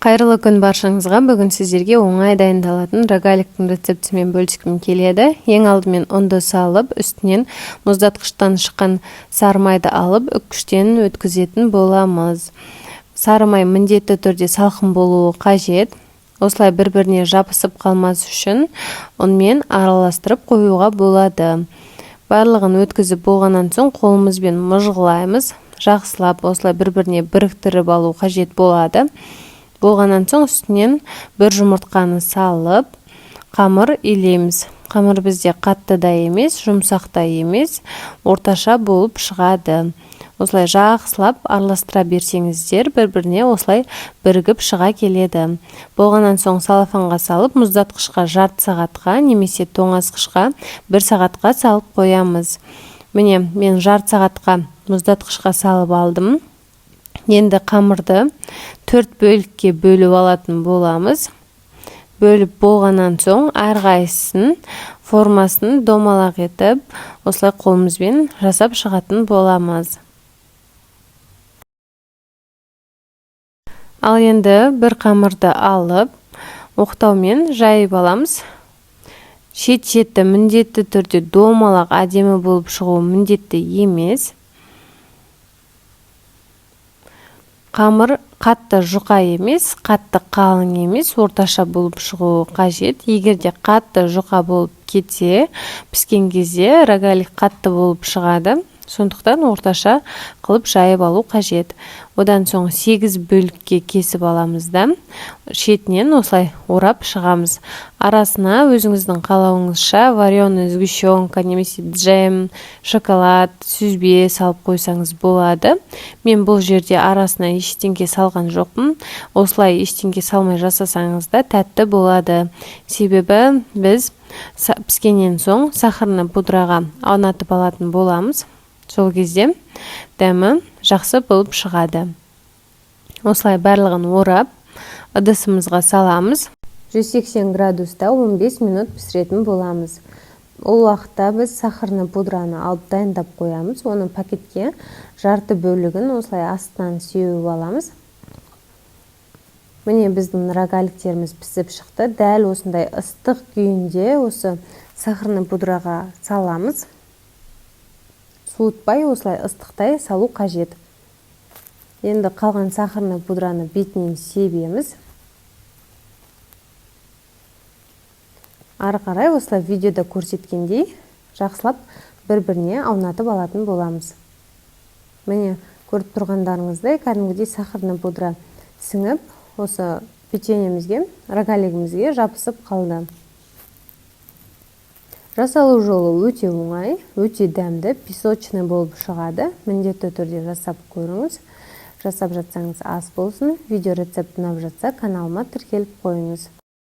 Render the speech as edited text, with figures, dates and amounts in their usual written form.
Кайрылы күн баршаңызға. Бүгін сіздерге оңай дайындалатын рогаликтің рецептімен бөліскім келеді. Ең алдымен ұнды салып, үстінен мұздатқыштан шыққан сары майды алып, үккіштен өткізетін боламыз. Сары май міндетті түрде салқын болуы қажет. Осылай бір-біріне жабысып қалмас үшін ұнмен араластырып қоюға болады. Барлығын өткізіп болғаннан соң қолымызбен мұжғылаймыз. Жақсылап осылай бір-біріне біріктіріп алу қажет болады. Болғаннан соң үстінен бір жұмыртқаны салып, қамыр илейміз. Қамыр бізде қатты да емес, жұмсақ та емес, орташа болып шығады. Осылай жақсылап араластыра берсеңіздер, бір-біріне осылай бірігіп шыға келеді. Болғаннан соң салафанға салып, мұздатқышқа жарты сағатқа немесе тоңазытқышқа 1 сағатқа салып қоямыз. Міне, мен жарты сағатқа мұздатқышқа салып алдым. Енді қамырды 4 бөлікке бөліп алатын боламыз. Бөліп болғаннан соң әрқайсысын формасын домалақ етіп, осылай қолымызбен жасап шығатын боламыз. Ал енді бір қамырды алып, оқтаумен жайып аламыз. Шет-шеті міндетті түрде домалақ әдемі болып шығуы міндетті емес. Қамыр қатты жұқа емес, қатты қалың емес, орташа болып шығуы қажет. Егерде қатты жұқа болып кетсе, піскен кезде рогалик қатты болып шығады. Сондықтан орташа қылып жайып алу қажет. Одан соң 8 бөлікке кесіп аламыз да, шетінен осылай орап шығамыз. Арасына өзіңіздің қалауыңызша вареный сгущенка немесе джем, шоколад, сүзбе салып қойсаңыз болады. Мен бұл жерде арасына ештеңке салған жоқпын. Осылай ештеңке салмай жасасаңыз да тәтті болады. Себебі біз піскеннен соң сахарный пудраға аунатып алатын боламыз. Сол кезде дәмі жақсы болып шығады. Осылай барлығын орап, ыдысымызға саламыз. 180 градуста 15 минут пісіретін боламыз. Ол уақытта біз сахарный пудраны алып дайындап қоямыз. Оны пакетке жарты бөлігін осылай астынан сеуіп аламыз. Міне біздің рогаликтеріміз пісіп шықты. Дәл осындай ыстық күйінде осы сахарный пудраға саламыз. Суытпай, осылай ыстықтай салу қажет. Енді қалған сахарный пудраны бетінен себеміз. Ары қарай осылай видеода көрсеткендей жақсылап бір-біріне аунатып алатын боламыз. Міне көріп тұрғандарыңыздай кәдімгідей сахарный пудра сіңіп, осы печеньемізге, рогалигімізге жабысып қалды. Жасалу жолы өте оңай, өте дәмді, песочный болып шығады. Міндетті түрде жасап көріңіз. Жасап жатсаңыз ас болсын. Видео рецепт ұнап жатса каналыма тіркеліп қойыңыз.